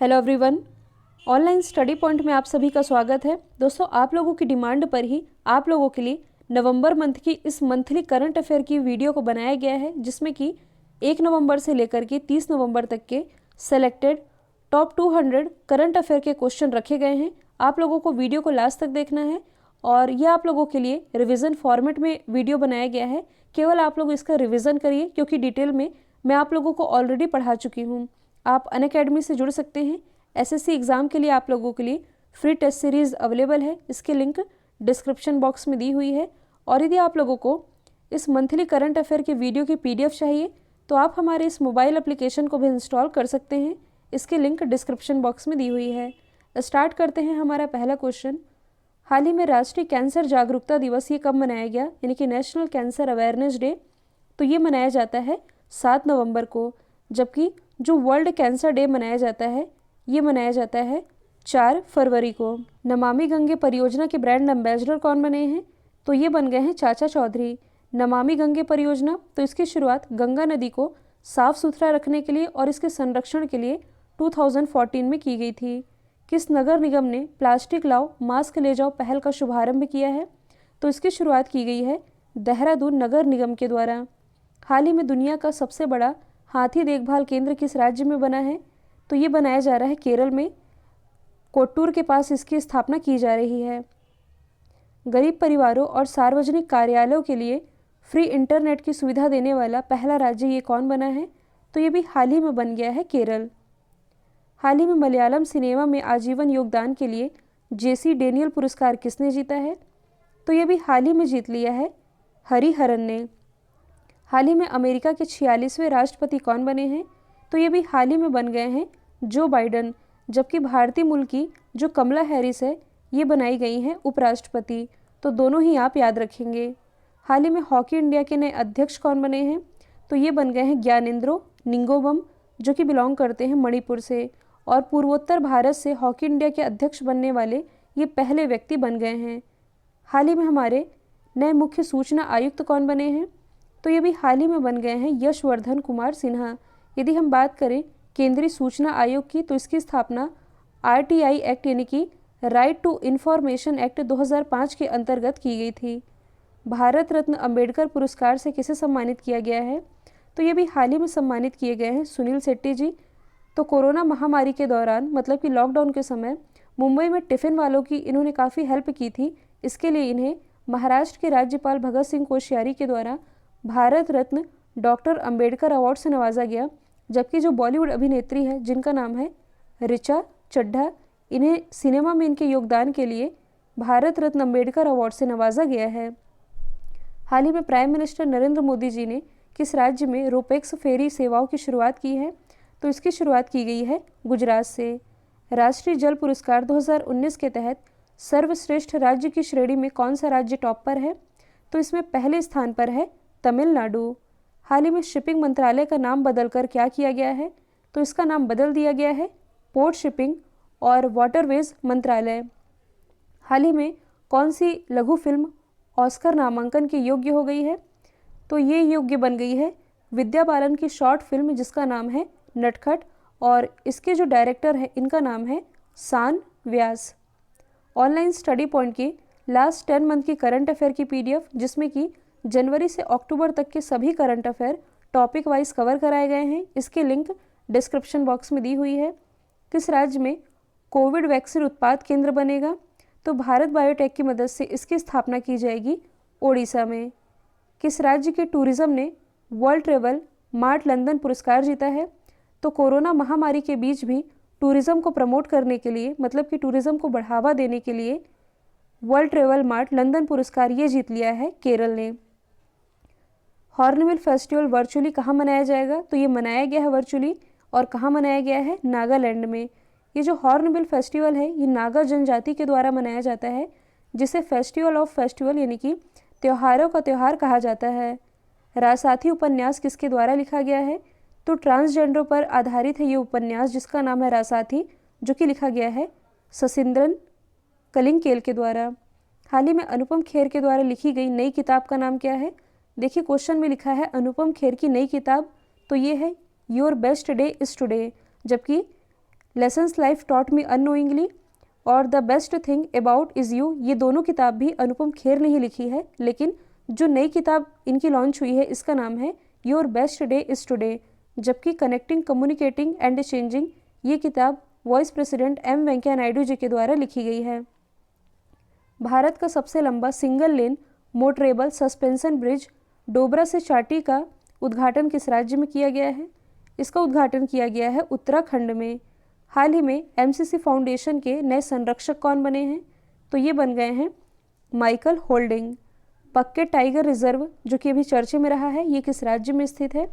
Hello everyone. Online study point में आप सभी का स्वागत है। दोस्तों, आप लोगों की डिमांड पर ही आप लोगों के लिए नवंबर मंथ की इस मंथली करंट अफेयर की वीडियो को बनाया गया है, जिसमें कि 1 नवंबर से लेकर के 30 नवंबर तक के सेलेक्टेड टॉप 200 करंट अफेयर के क्वेश्चन रखे गए हैं। आप लोगों को वीडियो को लास्ट तक देखना है और यह आप लोगों के लिए रिविज़न फॉर्मेट में वीडियो बनाया गया है। केवल आप लोग इसका रिविज़न करिए, क्योंकि डिटेल में मैं आप लोगों को ऑलरेडी पढ़ा चुकी हूँ। आप अनअकैडमी से जुड़ सकते हैं। एसएससी एग्ज़ाम के लिए आप लोगों के लिए फ्री टेस्ट सीरीज़ अवेलेबल है, इसकी लिंक डिस्क्रिप्शन बॉक्स में दी हुई है। और यदि आप लोगों को इस मंथली करंट अफेयर की वीडियो की पीडीएफ चाहिए तो आप हमारे इस मोबाइल एप्लीकेशन को भी इंस्टॉल कर सकते हैं, इसकी लिंक डिस्क्रिप्शन बॉक्स में दी हुई है। स्टार्ट करते हैं हमारा पहला क्वेश्चन। हाल ही में राष्ट्रीय कैंसर जागरूकता दिवस ये कब मनाया गया, यानी कि नेशनल कैंसर अवेयरनेस डे। तो ये मनाया जाता है 7 नवंबर को, जबकि जो वर्ल्ड कैंसर डे मनाया जाता है ये मनाया जाता है 4 फरवरी को। नमामि गंगे परियोजना के ब्रांड एम्बेसडर कौन बने हैं, तो ये बन गए हैं चाचा चौधरी। नमामि गंगे परियोजना, तो इसकी शुरुआत गंगा नदी को साफ सुथरा रखने के लिए और इसके संरक्षण के लिए 2014 में की गई थी। किस नगर निगम ने प्लास्टिक लाओ मास्क ले जाओ पहल का शुभारंभ किया है, तो इसकी शुरुआत की गई है देहरादून नगर निगम के द्वारा। हाल ही में दुनिया का सबसे बड़ा हाथी देखभाल केंद्र किस राज्य में बना है, तो ये बनाया जा रहा है केरल में, कोट्टूर के पास इसकी स्थापना की जा रही है। गरीब परिवारों और सार्वजनिक कार्यालयों के लिए फ्री इंटरनेट की सुविधा देने वाला पहला राज्य ये कौन बना है, तो ये भी हाल ही में बन गया है केरल। हाल ही में मलयालम सिनेमा में आजीवन योगदान के लिए जेसी डेनियल पुरस्कार किसने जीता है, तो ये भी हाल ही में जीत लिया है हरिहरन ने। हाल ही में अमेरिका के 46वें राष्ट्रपति कौन बने हैं, तो ये भी हाल ही में बन गए हैं जो बाइडन, जबकि भारतीय मूल की जो कमला हैरिस है ये बनाई गई हैं उपराष्ट्रपति। तो दोनों ही आप याद रखेंगे। हाल ही में हॉकी इंडिया के नए अध्यक्ष कौन बने हैं, तो ये बन गए हैं ज्ञानेंद्रो निंगोबम, जो कि बिलोंग करते हैं मणिपुर से, और पूर्वोत्तर भारत से हॉकी इंडिया के अध्यक्ष बनने वाले ये पहले व्यक्ति बन गए हैं। हाल ही में हमारे नए मुख्य सूचना आयुक्त कौन बने हैं, तो ये भी हाल ही में बन गए हैं यशवर्धन कुमार सिन्हा। यदि हम बात करें केंद्रीय सूचना आयोग की, तो इसकी स्थापना आरटीआई एक्ट यानी कि राइट टू इंफॉर्मेशन एक्ट 2005 के अंतर्गत की गई थी। भारत रत्न अंबेडकर पुरस्कार से किसे सम्मानित किया गया है, तो ये भी हाल ही में सम्मानित किए गए हैं सुनील शेट्टी जी। तो कोरोना महामारी के दौरान, मतलब कि लॉकडाउन के समय, मुंबई में टिफ़िन वालों की इन्होंने काफ़ी हेल्प की थी। इसके लिए इन्हें महाराष्ट्र के राज्यपाल भगत सिंह कोश्यारी के द्वारा भारत रत्न डॉक्टर अंबेडकर अवार्ड से नवाजा गया। जबकि जो बॉलीवुड अभिनेत्री है जिनका नाम है ऋचा चड्ढा, इन्हें सिनेमा में इनके योगदान के लिए भारत रत्न अंबेडकर अवार्ड से नवाजा गया है। हाल ही में प्राइम मिनिस्टर नरेंद्र मोदी जी ने किस राज्य में रोपेक्स फेरी सेवाओं की शुरुआत की है, तो इसकी शुरुआत की गई है गुजरात से। राष्ट्रीय जल पुरस्कार 2019 के तहत सर्वश्रेष्ठ राज्य की श्रेणी में कौन सा राज्य टॉप पर है, तो इसमें पहले स्थान पर है तमिलनाडु। हाल ही में शिपिंग मंत्रालय का नाम बदलकर क्या किया गया है, तो इसका नाम बदल दिया गया है पोर्ट शिपिंग और वाटरवेज मंत्रालय। हाल ही में कौन सी लघु फिल्म ऑस्कर नामांकन के योग्य हो गई है, तो ये योग्य बन गई है विद्या बालन की शॉर्ट फिल्म जिसका नाम है नटखट, और इसके जो डायरेक्टर है इनका नाम है सान व्यास। ऑनलाइन स्टडी पॉइंट की लास्ट 10 मंथ की करंट अफेयर की पीडीएफ, जिसमें कि जनवरी से अक्टूबर तक के सभी current affair topic wise cover कराए गए हैं, इसकी लिंक डिस्क्रिप्शन बॉक्स में दी हुई है। किस राज्य में कोविड वैक्सीन उत्पाद केंद्र बनेगा, तो भारत बायोटेक की मदद से इसकी स्थापना की जाएगी ओडिशा में। किस राज्य के टूरिज्म ने वर्ल्ड ट्रेवल मार्ट लंदन पुरस्कार जीता है, तो कोरोना महामारी के बीच भी टूरिज्म को प्रमोट करने के लिए, मतलब कि टूरिज्म को बढ़ावा देने के लिए वर्ल्ड ट्रेवल मार्ट लंदन पुरस्कार ये जीत लिया है केरल ने। हॉर्नबिल फेस्टिवल वर्चुअली कहाँ मनाया जाएगा, तो ये मनाया गया है वर्चुअली, और कहाँ मनाया गया है नागालैंड में। ये जो हॉर्नबिल फेस्टिवल है ये नागा जनजाति के द्वारा मनाया जाता है, जिसे फेस्टिवल ऑफ फेस्टिवल यानी कि त्योहारों का त्यौहार कहा जाता है। रासाथी उपन्यास किसके द्वारा लिखा गया है, तो ट्रांसजेंडरों पर आधारित है ये उपन्यास जिसका नाम है रासाथी, जो कि लिखा गया है ससिंद्रन कलिंगकेल के द्वारा। हाल ही में अनुपम खेर के द्वारा लिखी गई नई किताब का नाम क्या है, देखिए क्वेश्चन में लिखा है अनुपम खेर की नई किताब, तो ये है your best day is today, जबकि lessons life taught me unknowingly और the best thing about is you, ये दोनों किताब भी अनुपम खेर ने ही लिखी है, लेकिन जो नई किताब इनकी लॉन्च हुई है इसका नाम है your best day is today, जबकि कनेक्टिंग कम्युनिकेटिंग एंड चेंजिंग ये किताब vice president M Venkaiah Naidu ji के द्वारा लिखी गई है। भारत का सबसे लंबा single lane motorable suspension bridge Dobra से चाटी का उद्घाटन किस राज्य में किया गया है? इसका उद्घाटन किया गया है उत्तराखंड में। हाल ही में एमसीसी फाउंडेशन के नए संरक्षक कौन बने हैं? तो ये बन गए हैं माइकल होल्डिंग। पक्के टाइगर रिजर्व जो कि अभी चर्चे में रहा है, ये किस राज्य में स्थित है?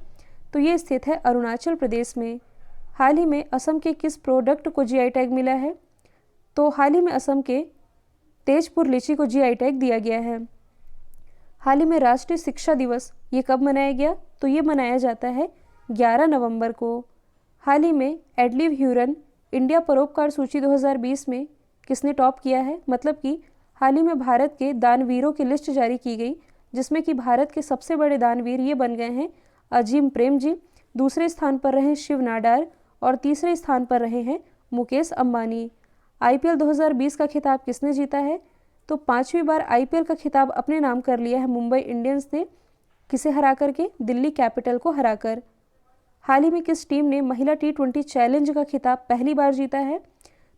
तो ये स्थित है अरुणाचल प्रदेश में। हाल ही में असम के किस प्रोडक्ट को जीआई टैग मिला है? तो हाल ही में असम के तेजपुर लीची को जीआई टैग दिया गया है। हाल ही में राष्ट्रीय शिक्षा दिवस ये कब मनाया गया? तो ये मनाया जाता है 11 नवंबर को। हाल ही में एडलिव ह्यूरन इंडिया परोपकार सूची 2020 में किसने टॉप किया है? मतलब कि हाल ही में भारत के दानवीरों की लिस्ट जारी की गई, जिसमें कि भारत के सबसे बड़े दानवीर ये बन गए हैं अजीम प्रेम जी, दूसरे स्थान पर रहे शिव नाडार और तीसरे स्थान पर रहे हैं मुकेश अंबानी। आईपीएल 2020 का खिताब किसने जीता है? तो 5वीं बार आईपीएल का खिताब अपने नाम कर लिया है मुंबई इंडियंस ने। किसे हरा करके? दिल्ली कैपिटल को हराकर। हाल ही में किस टीम ने महिला T20 चैलेंज का खिताब पहली बार जीता है?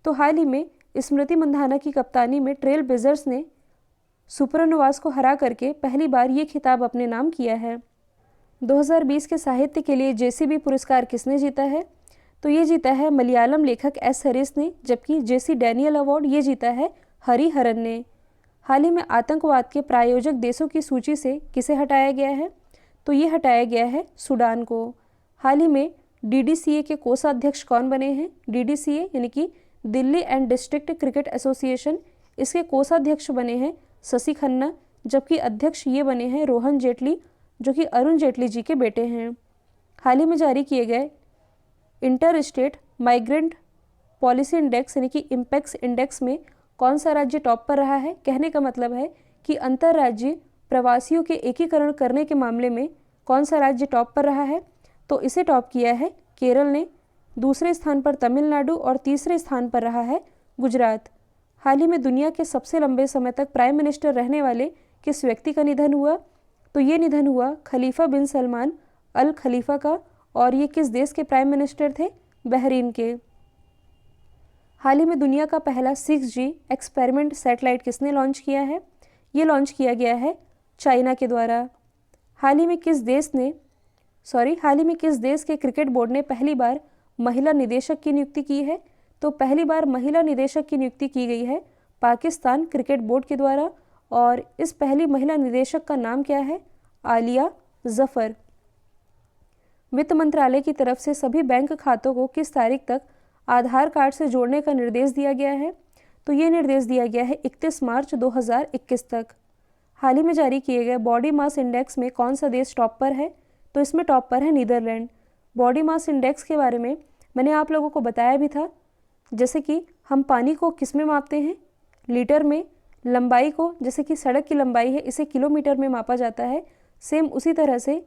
तो हाल ही में स्मृति मंधाना की कप्तानी में ट्रेल ब्लेजर्स ने सुपरनोवास को हरा करके पहली बार ये खिताब अपने नाम किया है। 2020 के साहित्य के लिए जेसीबी पुरस्कार किसने जीता है? तो ये जीता है मलयालम लेखक एस हरीश ने, जबकि जेसी डैनियल अवार्ड ये जीता है हरिहरन ने। हाल ही में आतंकवाद के प्रायोजक देशों की सूची से किसे हटाया गया है? तो ये हटाया गया है सूडान को। हाल ही में डीडीसीए के कोषाध्यक्ष कौन बने हैं? डीडीसीए यानी कि Delhi and district cricket association, इसके कोषाध्यक्ष बने हैं शशि खन्ना, जबकि अध्यक्ष ये बने हैं रोहन जेटली, जो कि अरुण जेटली जी के बेटे हैं। हाल ही में जारी किए गए inter state migrant policy index यानी कि इम्पैक्स इंडेक्स में कौन सा राज्य टॉप पर रहा है? कहने का मतलब है कि अंतर्राज्यीय प्रवासियों के एकीकरण करने के मामले में कौन सा राज्य टॉप पर रहा है? तो इसे टॉप किया है केरल ने, दूसरे स्थान पर तमिलनाडु और तीसरे स्थान पर रहा है गुजरात। हाल ही में दुनिया के सबसे लंबे समय तक प्राइम मिनिस्टर रहने वाले किस व्यक्ति का निधन हुआ? तो ये निधन हुआ खलीफा बिन सलमान अल खलीफा का, और ये किस देश के प्राइम मिनिस्टर थे? बहरीन के। हाल ही में दुनिया का पहला 6G एक्सपेरिमेंट सैटेलाइट किसने लॉन्च किया है? ये लॉन्च किया गया है चाइना के द्वारा। हाल ही में किस देश के क्रिकेट बोर्ड ने पहली बार महिला निदेशक की नियुक्ति की है? तो पहली बार महिला निदेशक की नियुक्ति की गई है पाकिस्तान क्रिकेट बोर्ड के द्वारा, और इस पहली महिला निदेशक का नाम क्या है? आलिया जफर। वित्त मंत्रालय की तरफ से सभी बैंक खातों को किस तारीख तक आधार कार्ड से जोड़ने का निर्देश दिया गया है? तो ये निर्देश दिया गया है 31 मार्च 2021 तक। हाल ही में जारी किए गए बॉडी मास इंडेक्स में कौन सा देश टॉप पर है? तो इसमें टॉप पर है नीदरलैंड। बॉडी मास इंडेक्स के बारे में मैंने आप लोगों को बताया भी था, जैसे कि हम पानी को किस में मापते हैं? लीटर में। लंबाई को, जैसे कि सड़क की लंबाई है, इसे किलोमीटर में मापा जाता है। सेम उसी तरह से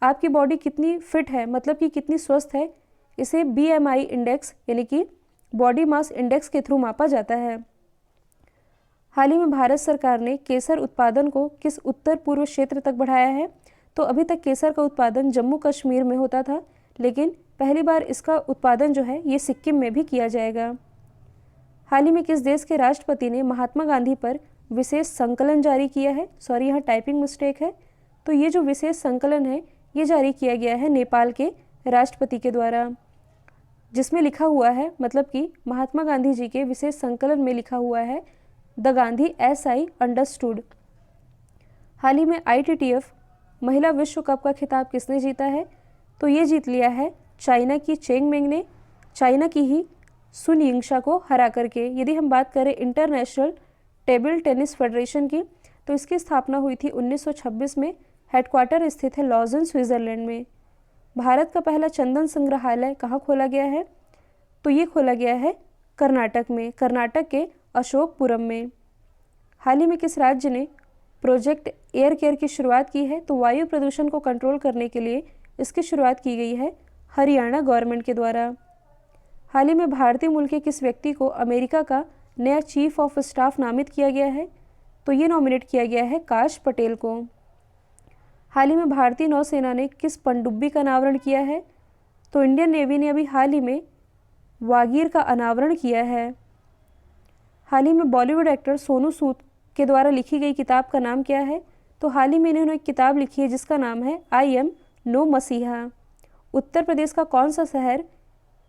आपकी बॉडी कितनी फिट है, मतलब कि कितनी स्वस्थ है, इसे BMI इंडेक्स यानी कि बॉडी मास इंडेक्स के थ्रू मापा जाता है। हाल ही में भारत सरकार ने केसर उत्पादन को किस उत्तर पूर्व क्षेत्र तक बढ़ाया है? तो अभी तक केसर का उत्पादन जम्मू कश्मीर में होता था, लेकिन पहली बार इसका उत्पादन जो है ये सिक्किम में भी किया जाएगा। हाल ही में किस देश के राष्ट्रपति ने महात्मा गांधी पर विशेष संकलन जारी किया है? सॉरी, यहाँ टाइपिंग मिस्टेक है। तो ये जो विशेष संकलन है ये जारी किया गया है नेपाल के राष्ट्रपति के द्वारा, जिसमें लिखा हुआ है, मतलब कि महात्मा गांधी जी के विशेष संकलन में लिखा हुआ है the Gandhi as I understood. हाल ही में ITTF महिला विश्व कप का खिताब किसने जीता है? तो ये जीत लिया है चाइना की चेंग मेंग ने, चाइना की ही सुन यिंगशा को हरा करके। यदि हम बात करें इंटरनेशनल टेबल टेनिस फेडरेशन की, तो इसकी स्थापना हुई थी 1926 में। हेडक्वार्टर स्थित है लॉजन, स्विट्जरलैंड में। भारत का पहला चंदन संग्रहालय कहाँ खोला गया है? तो ये खोला गया है कर्नाटक में, कर्नाटक के अशोकपुरम में। हाल ही में किस राज्य ने प्रोजेक्ट एयर केयर की शुरुआत की है? तो वायु प्रदूषण को कंट्रोल करने के लिए इसकी शुरुआत की गई है हरियाणा गवर्नमेंट के द्वारा। हाल ही में भारतीय मूल के किस व्यक्ति को अमेरिका का नया चीफ ऑफ स्टाफ नामित किया गया है? तो ये नॉमिनेट किया गया है काश पटेल को। हाल ही में भारतीय नौसेना ने किस पनडुब्बी का अनावरण किया है? तो इंडियन नेवी ने अभी हाल ही में वागीर का अनावरण किया है। हाल ही में बॉलीवुड एक्टर सोनू सूद के द्वारा लिखी गई किताब का नाम क्या है? तो हाल ही में इन्होंने एक किताब लिखी है जिसका नाम है आई एम नो मसीहा। उत्तर प्रदेश का कौन सा शहर,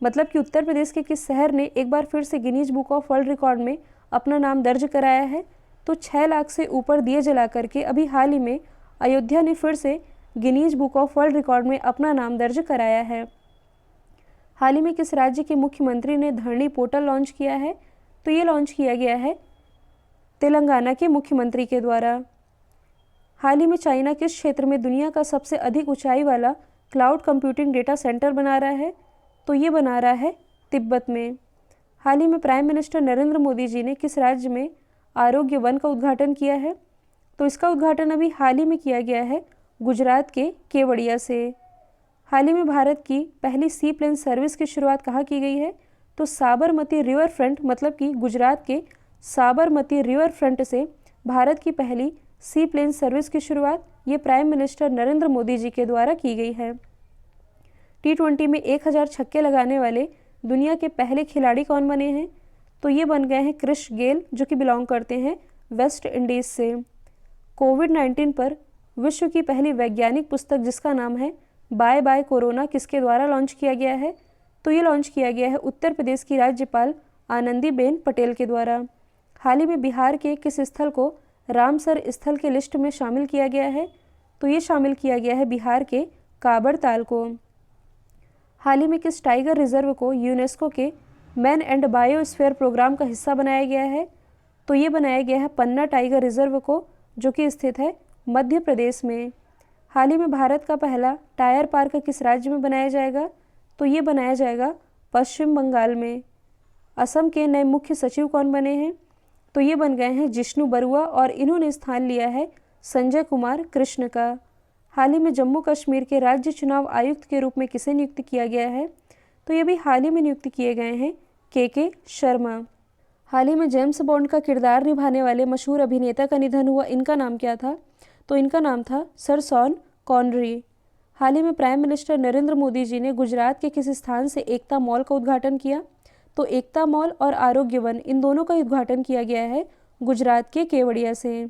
मतलब कि उत्तर प्रदेश के किस शहर ने एक बार फिर से Guinness book of world record में अपना नाम दर्ज कराया है? तो 6 लाख से ऊपर दिए जला करके अभी हाल ही में अयोध्या ने फिर से Guinness book of world record में अपना नाम दर्ज कराया है। हाल ही में किस राज्य के मुख्यमंत्री ने धरनी पोर्टल लॉन्च किया है? तो ये लॉन्च किया गया है तेलंगाना के मुख्यमंत्री के द्वारा। हाल ही में चाइना किस क्षेत्र में दुनिया का सबसे अधिक ऊंचाई वाला क्लाउड कंप्यूटिंग डेटा सेंटर बना रहा है? तो ये बना रहा है तिब्बत में। हाल ही में प्राइम मिनिस्टर नरेंद्र मोदी जी ने किस राज्य में आरोग्य वन का उद्घाटन किया है? तो इसका उद्घाटन अभी हाल ही में किया गया है गुजरात के केवड़िया से। हाल ही में भारत की पहली सी प्लेन सर्विस की शुरुआत कहाँ की गई है? तो साबरमती रिवर फ्रंट, मतलब कि गुजरात के साबरमती रिवर फ्रंट से भारत की पहली सी प्लेन सर्विस की शुरुआत ये प्राइम मिनिस्टर नरेंद्र मोदी जी के द्वारा की गई है। T20 में 1000 छक्के लगाने वाले दुनिया के पहले खिलाड़ी कौन बने हैं? तो ये बन गए हैं क्रिस गेल, जो कि बिलोंग करते हैं वेस्ट इंडीज़ से। कोविड-19 पर विश्व की पहली वैज्ञानिक पुस्तक जिसका नाम है बाय बाय कोरोना किसके द्वारा लॉन्च किया गया है? तो ये लॉन्च किया गया है उत्तर प्रदेश की राज्यपाल आनंदीबेन पटेल के द्वारा। हाल ही में बिहार के किस स्थल को रामसर स्थल के लिस्ट में शामिल किया गया है? तो ये शामिल किया गया है बिहार के काबर ताल को। हाल ही में किस टाइगर रिजर्व को यूनेस्को के मैन एंड बायोस्फीयर प्रोग्राम का हिस्सा बनाया गया है? तो ये बनाया गया है पन्ना टाइगर रिजर्व को, जो कि स्थित है मध्य प्रदेश में। हाल ही में भारत का पहला टायर पार्क किस राज्य में बनाया जाएगा? तो ये बनाया जाएगा पश्चिम बंगाल में। असम के नए मुख्य सचिव कौन बने हैं? तो ये बन गए हैं जिष्णु बरुआ और इन्होंने स्थान लिया है संजय कुमार कृष्ण का। हाल ही में जम्मू कश्मीर के राज्य चुनाव आयुक्त के रूप में किसे नियुक्त किया गया है? तो ये भी हाल ही में नियुक्त किए गए हैं के शर्मा। हाल ही में जेम्स बॉन्ड का किरदार निभाने वाले मशहूर अभिनेता का निधन हुआ, इनका नाम क्या था? तो इनका नाम था सर शॉन कॉनरी। हाल ही में प्राइम मिनिस्टर नरेंद्र मोदी जी ने गुजरात के किस स्थान से एकता मॉल का उद्घाटन किया? तो एकता मॉल और आरोग्य वन, इन दोनों का उद्घाटन किया गया है गुजरात के केवड़िया से।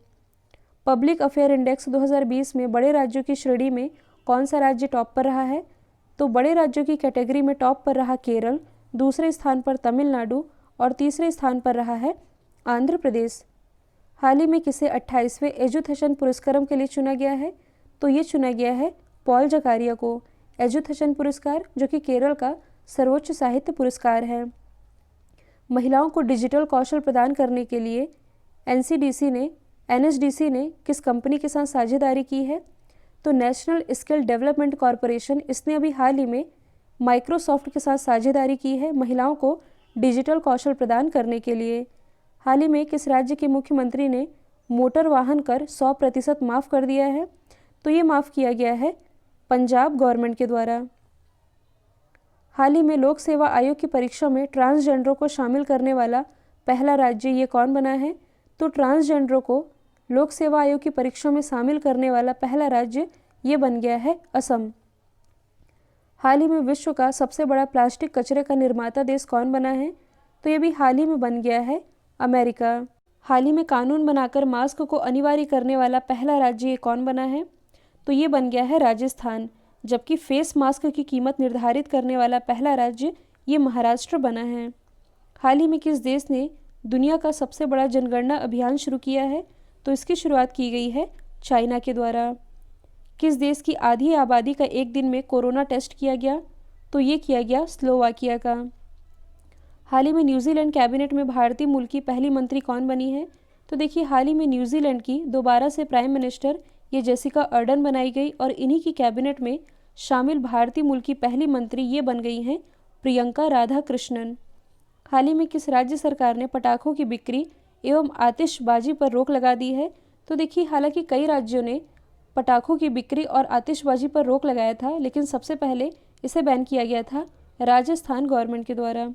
पब्लिक अफेयर इंडेक्स 2020 में बड़े राज्यों की श्रेणी में कौन सा राज्य टॉप पर रहा है? तो बड़े राज्यों की कैटेगरी में टॉप पर रहा केरल, दूसरे स्थान पर तमिलनाडु और तीसरे स्थान पर रहा है आंध्र प्रदेश। हाल ही में किसे 28वें एजुकेशन पुरस्कारम के लिए चुना गया है? तो ये चुना गया है पॉल जकारिया को एजुकेशन पुरस्कार, जो कि केरल का सर्वोच्च साहित्य पुरस्कार है। महिलाओं को डिजिटल कौशल प्रदान करने के लिए एनएसडीसी ने किस कंपनी के साथ साझेदारी की है? तो नेशनल स्किल डेवलपमेंट कॉरपोरेशन, इसने अभी हाल ही में माइक्रोसॉफ्ट के साथ साझेदारी की है महिलाओं को डिजिटल कौशल प्रदान करने के लिए। हाल ही में किस राज्य के मुख्यमंत्री ने मोटर वाहन कर 100% माफ़ कर दिया है? तो ये माफ़ किया गया है पंजाब गवर्नमेंट के द्वारा। हाल ही में लोक सेवा आयोग की परीक्षा में ट्रांसजेंडरों को शामिल करने वाला पहला राज्य ये कौन बना है? तो ट्रांसजेंडरों को लोक सेवा आयोग की परीक्षा में शामिल करने वाला पहला राज्य ये बन गया है असम। हाल ही में विश्व का सबसे बड़ा प्लास्टिक कचरे का निर्माता देश कौन बना है? तो ये भी हाल ही में बन गया है अमेरिका। हाल ही में कानून बनाकर मास्क को अनिवार्य करने वाला पहला राज्य ये कौन बना है? तो ये बन गया है राजस्थान। जबकि फेस मास्क की कीमत निर्धारित करने वाला पहला राज्य ये महाराष्ट्र बना है। हाल ही में किस देश ने दुनिया का सबसे बड़ा जनगणना अभियान शुरू किया है? तो इसकी शुरुआत की गई है चाइना के द्वारा। किस देश की आधी आबादी का एक दिन में कोरोना टेस्ट किया गया? तो ये किया गया स्लोवाकिया का। हाल ही में न्यूजीलैंड कैबिनेट में भारतीय मूल की पहली मंत्री कौन बनी है? तो देखिए, हाल ही में न्यूजीलैंड की दोबारा से प्राइम मिनिस्टर ये जेसिका अर्डन बनाई गई और इन्हीं की कैबिनेट में शामिल भारतीय मूल की पहली मंत्री ये बन गई हैं प्रियंका राधाकृष्णन। हाल ही में किस राज्य सरकार ने पटाखों की बिक्री एवं आतिशबाजी पर रोक लगा दी है? तो देखिए, हालांकि कई राज्यों ने पटाखों की बिक्री और आतिशबाजी पर रोक लगाया था, लेकिन सबसे पहले इसे बैन किया गया था राजस्थान गवर्नमेंट के द्वारा।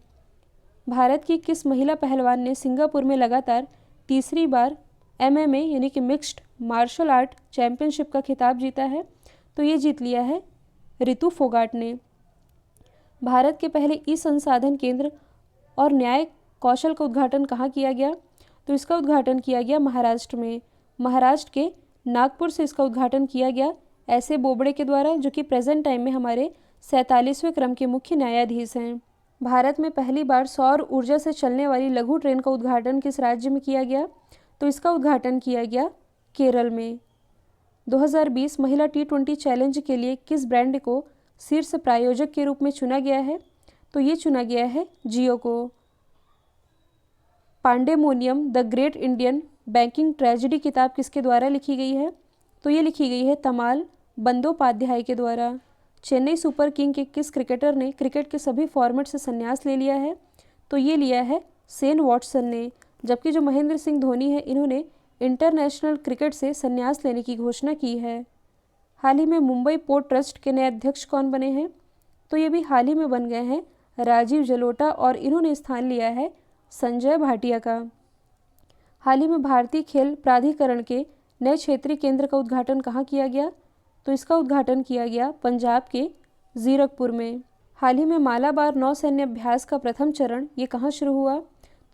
भारत की किस महिला पहलवान ने सिंगापुर में लगातार तीसरी बार MMA यानी कि मिक्स्ड मार्शल आर्ट चैंपियनशिप का खिताब जीता है? तो ये जीत लिया है रितु फोगाट ने। भारत के पहले ई संसाधन केंद्र और न्याय कौशल का उद्घाटन कहाँ किया गया? तो इसका उद्घाटन किया गया महाराष्ट्र में। महाराष्ट्र के नागपुर से इसका उद्घाटन किया गया ऐसे बोबड़े के द्वारा, जो कि प्रेजेंट टाइम में हमारे 47वें क्रम के मुख्य न्यायाधीश हैं। भारत में पहली बार सौर ऊर्जा से चलने वाली लघु ट्रेन का उद्घाटन किस राज्य में किया गया? तो इसका उद्घाटन किया गया केरल में। 2020 महिला T20 चैलेंज के लिए किस ब्रांड को शीर्ष प्रायोजक के रूप में चुना गया है? तो ये चुना गया है जियो को। Pandemonium the great Indian banking tragedy किताब किसके द्वारा लिखी गई है? तो ये लिखी गई है तमाल बंदोपाध्याय के द्वारा। चेन्नई सुपर किंग के किस क्रिकेटर ने क्रिकेट के सभी फॉर्मेट से संन्यास ले लिया है? तो ये लिया है शेन वॉटसन ने। जबकि जो महेंद्र सिंह धोनी है, इन्होंने इंटरनेशनल क्रिकेट से संन्यास लेने की घोषणा की है। हाल ही में मुंबई पोर्ट ट्रस्ट के नए अध्यक्ष कौन बने हैं? तो ये भी हाल ही में बन गए हैं राजीव जलोटा, और इन्होंने स्थान लिया है संजय भाटिया का। हाल ही में भारतीय खेल प्राधिकरण के नए क्षेत्रीय केंद्र का उद्घाटन कहाँ किया गया? तो इसका उद्घाटन किया गया पंजाब के जीरकपुर में। हाल ही में मालाबार नौसैन्य अभ्यास का प्रथम चरण ये कहाँ शुरू हुआ?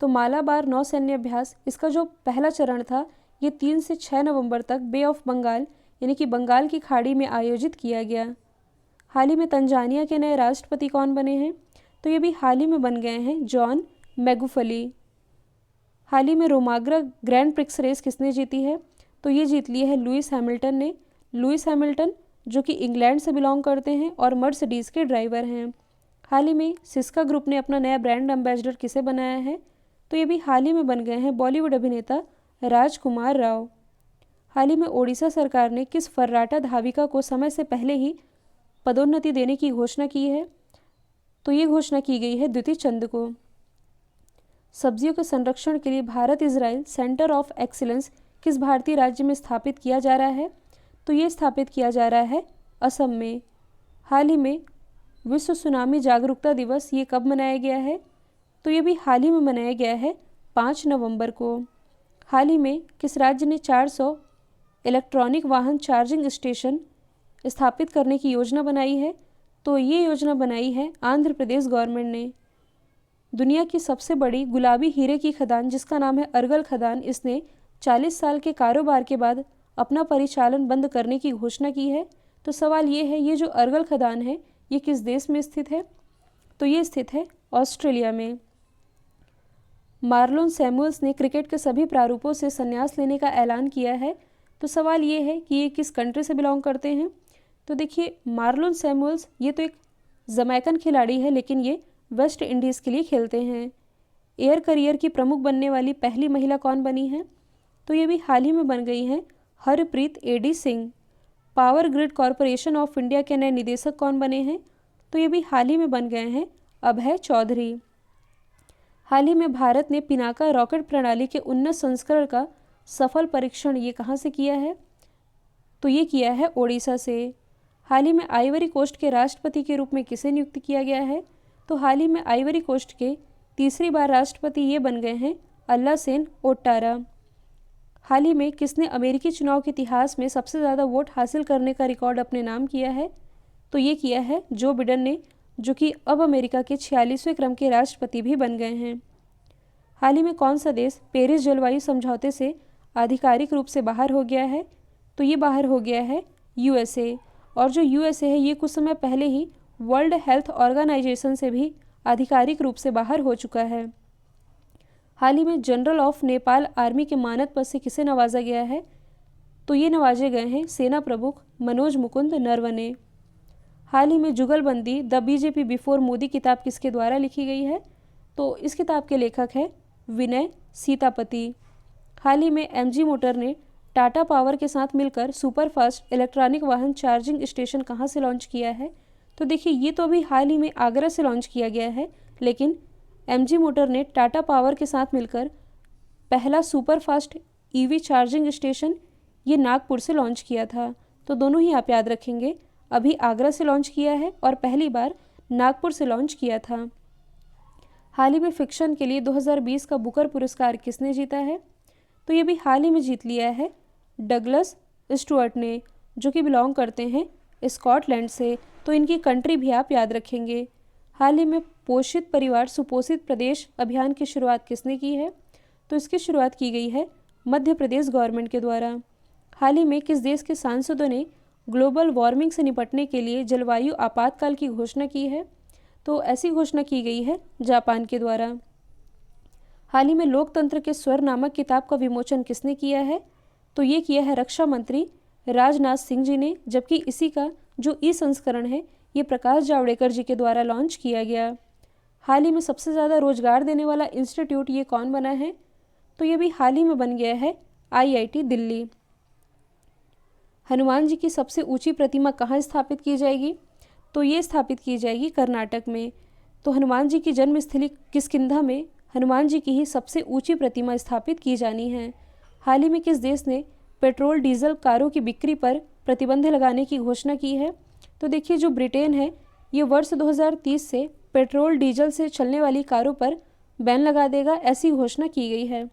तो मालाबार नौसैन्य अभ्यास, इसका जो पहला चरण था ये 3 से 6 नवंबर तक बे ऑफ बंगाल यानी कि बंगाल की खाड़ी में आयोजित किया गया। हाल ही में तंजानिया के नए राष्ट्रपति कौन बने हैं? तो ये भी हाल ही में बन गए हैं जॉन मैगुफली। हाल ही में रोमाग्रा ग्रैंड प्रिक्स रेस किसने जीती है? तो ये जीत ली है लुइस हैमिल्टन ने। लुइस हैमिल्टन जो कि इंग्लैंड से बिलोंग करते हैं और मर्सिडीज़ के ड्राइवर हैं। हाल ही में सिस्का ग्रुप ने अपना नया ब्रांड एम्बेसडर किसे बनाया है? तो ये भी हाल ही में बन गए हैं बॉलीवुड अभिनेता राजकुमार राव। हाल ही में ओडिशा सरकार ने किस फर्राटा धाविका को समय से पहले ही पदोन्नति देने की घोषणा की है? तो ये घोषणा की गई है द्युति चंद को। सब्जियों के संरक्षण के लिए Bharat Israel centre of excellence किस भारतीय राज्य में स्थापित किया जा रहा है? तो ये स्थापित किया जा रहा है असम में। हाल ही में विश्व सुनामी जागरूकता दिवस ये कब मनाया गया है? तो ये भी हाल ही में मनाया गया है 5 नवंबर को। हाल ही में किस राज्य ने 400 इलेक्ट्रॉनिक वाहन चार्जिंग स्टेशन स्थापित करने की योजना बनाई है? तो ये योजना बनाई है आंध्र प्रदेश गवर्नमेंट ने। दुनिया की सबसे बड़ी गुलाबी हीरे की खदान जिसका नाम है अर्गल खदान, इसने 40 साल के कारोबार के बाद अपना परिचालन बंद करने की घोषणा की है। तो सवाल ये है, ये जो अर्गल खदान है ये किस देश में स्थित है? तो ये स्थित है ऑस्ट्रेलिया में। मार्लोन सैमुअल्स ने क्रिकेट के सभी प्रारूपों से संन्यास लेने का ऐलान किया है। तो सवाल ये है कि ये किस कंट्री से बिलोंग करते हैं? तो देखिए, मार्लोन सैमुअल्स ये तो एक जमैकन खिलाड़ी है, लेकिन ये वेस्ट इंडीज़ के लिए खेलते हैं। एयर करियर की प्रमुख बनने वाली पहली महिला कौन बनी है? तो ये भी हाल ही में बन गई हैं Harpreet AD Singh. Power grid corporation of India के नए निदेशक कौन बने हैं? तो ये भी हाल ही में बन गए हैं अभय चौधरी। हाल ही में भारत ने पिनाका रॉकेट प्रणाली के उन्नत संस्करण का सफल परीक्षण ये कहाँ से किया है? तो ये किया है ओडिशा से। हाल ही में आइवरी कोस्ट के राष्ट्रपति के रूप में किसे नियुक्त किया गया है? तो हाल ही में आइवरी कोस्ट के तीसरी बार राष्ट्रपति ये बन गए हैं अल्लासेन ओटारा। हाल ही में किसने अमेरिकी चुनाव के इतिहास में सबसे ज़्यादा वोट हासिल करने का रिकॉर्ड अपने नाम किया है? तो ये किया है जो बिडेन ने, जो कि अब अमेरिका के 46वें क्रम के राष्ट्रपति भी बन गए हैं। हाल ही में कौन सा देश पेरिस जलवायु समझौते से आधिकारिक रूप से बाहर हो गया है? तो ये बाहर हो गया है USA। और जो USA है ये कुछ समय पहले ही वर्ल्ड हेल्थ ऑर्गेनाइजेशन से भी आधिकारिक रूप से बाहर हो चुका है। हाल ही में जनरल ऑफ नेपाल आर्मी के मानद पद से किसे नवाजा गया है? तो ये नवाजे गए हैं सेना प्रमुख मनोज मुकुंद नरवणे। हाल ही में जुगलबंदी द BJP बिफोर मोदी किताब किसके द्वारा लिखी गई है? तो इस किताब के लेखक हैं विनय सीतापति। हाल ही में MG मोटर ने टाटा पावर के साथ मिलकर सुपरफास्ट इलेक्ट्रॉनिक वाहन चार्जिंग स्टेशन कहाँ से लॉन्च किया है? तो देखिए, ये तो अभी हाल ही में आगरा से लॉन्च किया गया है, लेकिन MG मोटर ने टाटा पावर के साथ मिलकर पहला सुपरफास्ट EV चार्जिंग स्टेशन ये नागपुर से लॉन्च किया था। तो दोनों ही आप याद रखेंगे, अभी आगरा से लॉन्च किया है और पहली बार नागपुर से लॉन्च किया था। हाल ही में फिक्शन के लिए 2020 का बुकर पुरस्कार किसने जीता है? तो ये भी हाल ही में जीत लिया है डगलस स्टुअर्ट ने, जो कि बिलोंग करते हैं स्कॉटलैंड से। तो इनकी कंट्री भी आप याद रखेंगे। हाल ही में पोषित परिवार सुपोषित प्रदेश अभियान की शुरुआत किसने की है? तो इसकी शुरुआत की गई है मध्य प्रदेश गवर्नमेंट के द्वारा। हाल ही में किस देश के सांसदों ने ग्लोबल वार्मिंग से निपटने के लिए जलवायु आपातकाल की घोषणा की है? तो ऐसी घोषणा की गई है जापान के द्वारा। हाल ही में लोकतंत्र के स्वर नामक किताब का विमोचन किसने किया है? तो ये किया है रक्षा मंत्री राजनाथ सिंह जी ने, जबकि इसी का जो ई संस्करण है ये प्रकाश जावड़ेकर जी के द्वारा लॉन्च किया गया। हाल ही में सबसे ज़्यादा रोजगार देने वाला इंस्टीट्यूट ये कौन बना है? तो ये भी हाल ही में बन गया है IIT दिल्ली। हनुमान जी की सबसे ऊंची प्रतिमा कहाँ स्थापित की जाएगी? तो ये स्थापित की जाएगी कर्नाटक में। तो हनुमान जी की जन्मस्थली किष्किंधा में हनुमान जी की ही सबसे ऊंची प्रतिमा स्थापित की जानी है। हाल ही में किस देश ने पेट्रोल डीजल कारों की बिक्री पर प्रतिबंध लगाने की घोषणा की है? तो देखिए जो ब्रिटेन है ये वर्ष 2030 से पेट्रोल डीजल से चलने वाली कारों पर बैन लगा देगा, ऐसी घोषणा की गई है।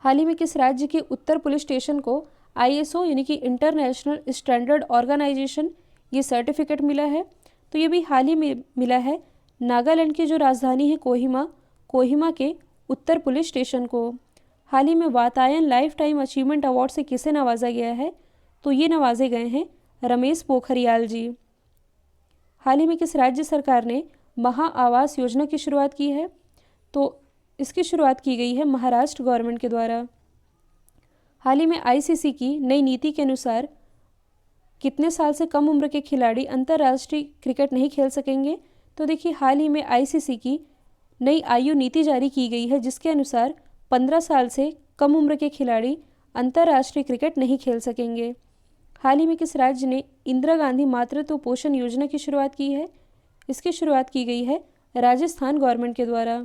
हाल ही में किस राज्य के उत्तर पुलिस स्टेशन को ISO यानी कि इंटरनेशनल स्टैंडर्ड ऑर्गेनाइजेशन ये सर्टिफिकेट मिला है? तो ये भी हाल ही में मिला है नागालैंड की जो राजधानी है कोहिमा के उत्तर पुलिस स्टेशन को। हाल ही में Vatayan life time achievement award से किसे नवाजा गया है? तो ये नवाजे गए हैं रमेश पोखरियाल जी। हाल ही में किस राज्य सरकार ने महा आवास योजना की शुरुआत की है? तो इसकी शुरुआत की गई है महाराष्ट्र गवर्नमेंट के द्वारा। हाल ही में ICC की नई नीति के अनुसार कितने साल से कम उम्र के खिलाड़ी अंतर्राष्ट्रीय क्रिकेट नहीं खेल सकेंगे? तो देखिए हाल ही में ICC की नई आयु नीति जारी की गई है, जिसके अनुसार 15 साल से कम उम्र के खिलाड़ी अंतर्राष्ट्रीय क्रिकेट नहीं खेल सकेंगे। हाल ही में किस राज्य ने इंदिरा गांधी मातृत्व पोषण योजना की शुरुआत की है? इसकी शुरुआत की गई है राजस्थान गवर्नमेंट के द्वारा।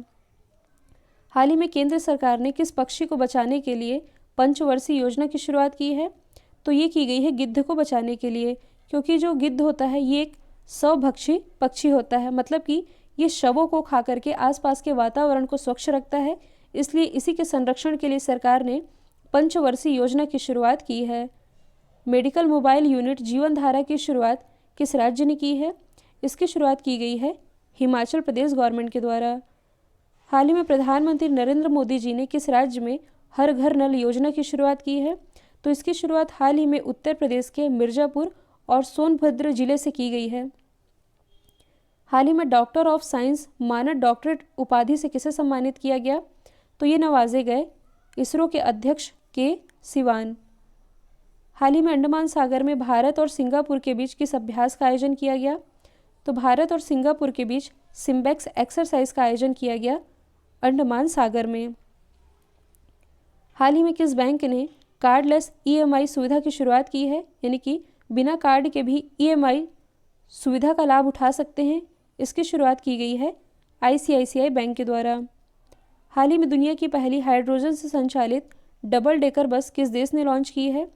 हाल ही में केंद्र सरकार ने किस पक्षी को बचाने के लिए पंचवर्षीय योजना की शुरुआत की है? तो ये की गई है गिद्ध को बचाने के लिए, क्योंकि जो गिद्ध होता है ये एक स्वभक्षी पक्षी होता है, मतलब कि ये शवों को खा करके आसपास के वातावरण को स्वच्छ रखता है। इसलिए इसी के संरक्षण के लिए सरकार ने पंचवर्षीय योजना की शुरुआत की है। मेडिकल मोबाइल यूनिट जीवन धारा की शुरुआत किस राज्य ने की है? इसकी शुरुआत की गई है हिमाचल प्रदेश गवर्नमेंट के द्वारा। हाल ही में प्रधानमंत्री नरेंद्र मोदी जी ने किस राज्य में हर घर नल योजना की शुरुआत की है? तो इसकी शुरुआत हाल ही में उत्तर प्रदेश के मिर्ज़ापुर और सोनभद्र जिले से की गई है। हाल ही में डॉक्टर ऑफ साइंस मानद डॉक्टरेट उपाधि से किसे सम्मानित किया गया? तो ये नवाजे गए इसरो के अध्यक्ष के सिवान। हाल ही में अंडमान सागर में भारत और सिंगापुर के बीच किस अभ्यास का आयोजन किया गया? तो भारत और सिंगापुर के बीच सिम्बेक्स एक्सरसाइज का आयोजन किया गया अंडमान सागर में। हाल ही में किस बैंक ने कार्डलेस EMI सुविधा की शुरुआत की है, यानी कि बिना कार्ड के भी EMI सुविधा का लाभ उठा सकते हैं? इसकी शुरुआत की गई है ICICI बैंक के द्वारा। हाल ही में दुनिया की पहली हाइड्रोजन से संचालित डबल डेकर बस किस देश ने लॉन्च की है?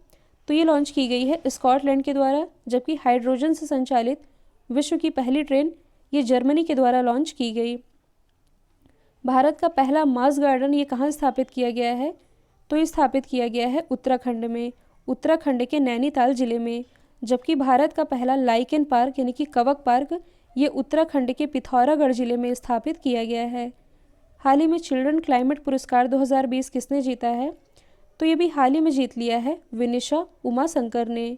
तो ये लॉन्च की गई है स्कॉटलैंड के द्वारा, जबकि हाइड्रोजन से संचालित विश्व की पहली ट्रेन ये जर्मनी के द्वारा लॉन्च की गई। भारत का पहला मास गार्डन ये कहाँ स्थापित किया गया है? तो ये स्थापित किया गया है उत्तराखंड में, उत्तराखंड के नैनीताल जिले में। जबकि भारत का पहला लाइकेन पार्क यानी कि कवक पार्क ये उत्तराखंड के पिथौरागढ़ जिले में स्थापित किया गया है। हाल ही में चिल्ड्रन क्लाइमेट पुरस्कार 2020 किसने जीता है? तो ये भी हाल ही में जीत लिया है विनिशा उमाशंकर ने।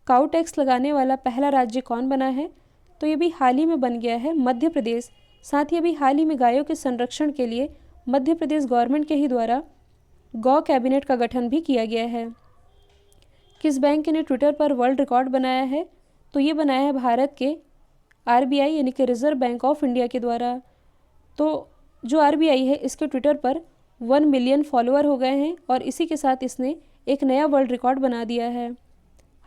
काउ टैक्स लगाने वाला पहला राज्य कौन बना है? तो ये भी हाल ही में बन गया है मध्य प्रदेश। साथ ही अभी हाल ही में गायों के संरक्षण के लिए मध्य प्रदेश गवर्नमेंट के ही द्वारा गौ कैबिनेट का गठन भी किया गया है। किस बैंक ने ट्विटर पर वर्ल्ड रिकॉर्ड बनाया है? तो ये बनाया है भारत के RBI यानी कि रिजर्व बैंक ऑफ इंडिया के द्वारा। तो जो RBI है इसके ट्विटर पर 1 मिलियन फॉलोअर हो गए हैं और इसी के साथ इसने एक नया वर्ल्ड रिकॉर्ड बना दिया है।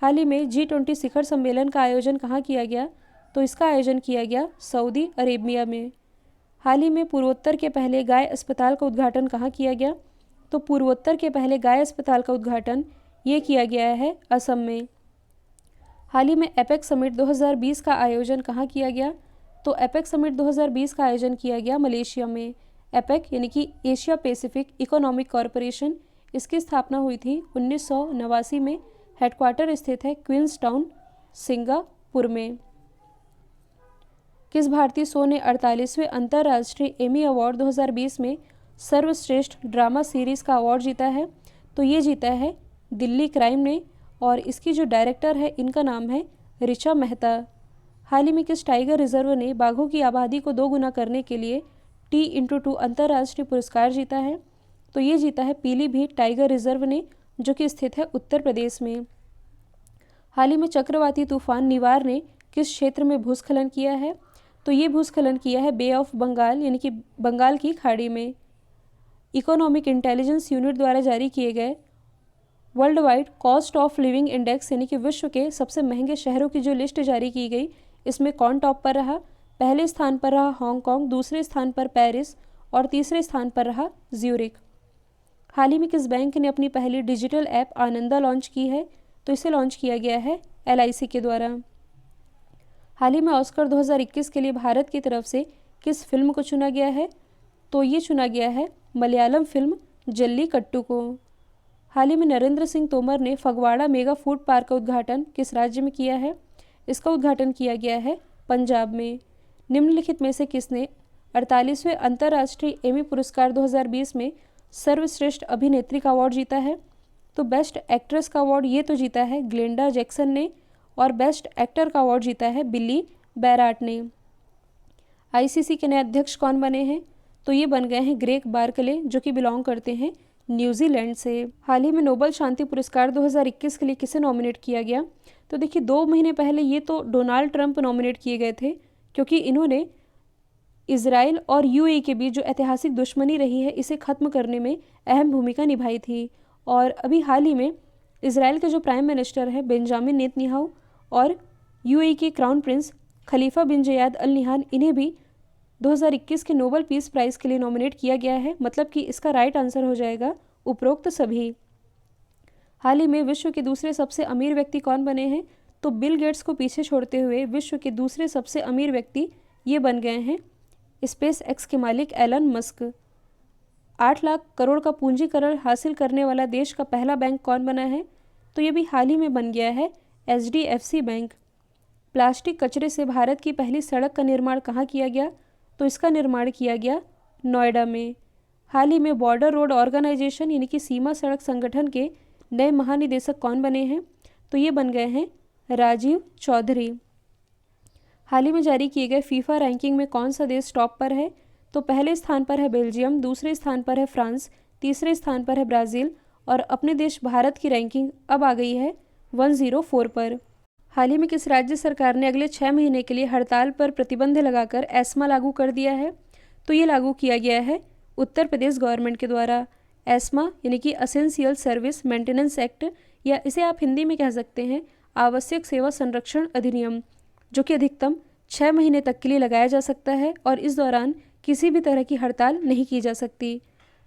हाल ही में G20 शिखर सम्मेलन का आयोजन कहाँ किया गया? तो इसका आयोजन किया गया सऊदी अरेबिया में। हाल ही में पूर्वोत्तर के पहले गाय अस्पताल का उद्घाटन कहाँ किया गया? तो पूर्वोत्तर के पहले गाय अस्पताल का उद्घाटन ये किया गया है असम में। हाल ही में एपेक्स समिट 2020 का आयोजन कहाँ किया गया? तो एपेक समिट 2020 का आयोजन किया गया मलेशिया में। एपेक यानी कि एशिया पैसिफिक इकोनॉमिक कॉरपोरेशन, इसकी स्थापना हुई थी 1989 में। हेडक्वार्टर स्थित है क्वींस टाउन, सिंगापुर में। किस भारतीय शो ने 48वें अंतर्राष्ट्रीय एमी अवार्ड 2020 में सर्वश्रेष्ठ ड्रामा सीरीज़ का अवार्ड जीता है? तो ये जीता है दिल्ली क्राइम ने, और इसकी जो डायरेक्टर है इनका नाम है ऋचा मेहता। हाल ही में किस टाइगर रिजर्व ने बाघों की आबादी को 2 गुना करने के लिए T/2 अंतर्राष्ट्रीय पुरस्कार जीता है? तो ये जीता है पीलीभीत टाइगर रिजर्व ने, जो कि स्थित है उत्तर प्रदेश में। हाल ही में चक्रवाती तूफान निवार ने किस क्षेत्र में भूस्खलन किया है? तो ये भूस्खलन किया है बे ऑफ बंगाल यानी कि बंगाल की खाड़ी में। इकोनॉमिक इंटेलिजेंस यूनिट द्वारा जारी किए गए world wide cost of living index यानी कि विश्व के सबसे महंगे शहरों की जो लिस्ट जारी की गई, इसमें कौन टॉप पर रहा? पहले स्थान पर रहा हांगकांग, दूसरे स्थान पर पेरिस और तीसरे स्थान पर रहा ज्यूरिक। हाल ही में किस बैंक ने अपनी पहली डिजिटल ऐप आनंदा लॉन्च की है? तो इसे लॉन्च किया गया है LIC के द्वारा। हाल ही में ऑस्कर 2021 के लिए भारत की तरफ से किस फिल्म को चुना गया है? तो ये चुना गया है मलयालम फिल्म जल्लीकट्टू को। हाल ही में नरेंद्र सिंह तोमर ने फगवाड़ा मेगा फूड पार्क का उद्घाटन किस राज्य में किया है? इसका उद्घाटन किया गया है पंजाब में। निम्नलिखित में से किसने 48वें अंतर्राष्ट्रीय एमी पुरस्कार 2020 में सर्वश्रेष्ठ अभिनेत्री का अवार्ड जीता है? तो बेस्ट एक्ट्रेस का अवार्ड ये तो जीता है ग्लेंडा जैक्सन ने, और बेस्ट एक्टर का अवार्ड जीता है बिली बैराट ने। ICC के नए अध्यक्ष कौन बने हैं? तो ये बन गए हैं ग्रेग बार्कले, जो कि बिलोंग करते हैं न्यूजीलैंड से। हाल ही में नोबेल शांति पुरस्कार 2021 के लिए किसे नॉमिनेट किया गया? तो देखिए 2 महीने पहले ये तो डोनाल्ड ट्रंप नॉमिनेट किए गए थे, क्योंकि इन्होंने इजराइल और UAE के बीच जो ऐतिहासिक दुश्मनी रही है इसे ख़त्म करने में अहम भूमिका निभाई थी। और अभी हाल ही में इजराइल के जो प्राइम मिनिस्टर है बेंजामिन नेतन्याहू और UAE के क्राउन प्रिंस खलीफा बिन जयाद अल निहान, इन्हें भी 2021 के नोबेल पीस प्राइज़ के लिए नॉमिनेट किया गया है। मतलब कि इसका राइट आंसर हो जाएगा उपरोक्त सभी। हाल ही में विश्व के दूसरे सबसे अमीर व्यक्ति कौन बने हैं? तो बिल गेट्स को पीछे छोड़ते हुए विश्व के दूसरे सबसे अमीर व्यक्ति ये बन गए हैं SpaceX के मालिक एलन मस्क। 8 लाख करोड़ का पूंजीकरण हासिल करने वाला देश का पहला बैंक कौन बना है? तो ये भी हाल ही में बन गया है HDFC बैंक। प्लास्टिक कचरे से भारत की पहली सड़क का निर्माण कहाँ किया गया? तो इसका निर्माण किया गया नोएडा में। हाल ही में बॉर्डर रोड ऑर्गेनाइजेशन यानी कि सीमा सड़क संगठन के नए महानिदेशक कौन बने हैं? तो ये बन गए हैं राजीव चौधरी। हाल ही में जारी किए गए फीफा रैंकिंग में कौन सा देश टॉप पर है? तो पहले स्थान पर है बेल्जियम, दूसरे स्थान पर है फ्रांस, तीसरे स्थान पर है ब्राज़ील, और अपने देश भारत की रैंकिंग अब आ गई है 104 पर। हाल ही में किस राज्य सरकार ने अगले 6 महीने के लिए हड़ताल पर प्रतिबंध लगाकर एस्मा लागू कर दिया है? तो ये लागू किया गया है उत्तर प्रदेश गवर्नमेंट के द्वारा। एस्मा यानी कि असेंशियल सर्विस मेंटेनेंस एक्ट, या इसे आप हिंदी में कह सकते हैं आवश्यक सेवा संरक्षण अधिनियम, जो कि अधिकतम 6 महीने तक के लिए लगाया जा सकता है और इस दौरान किसी भी तरह की हड़ताल नहीं की जा सकती।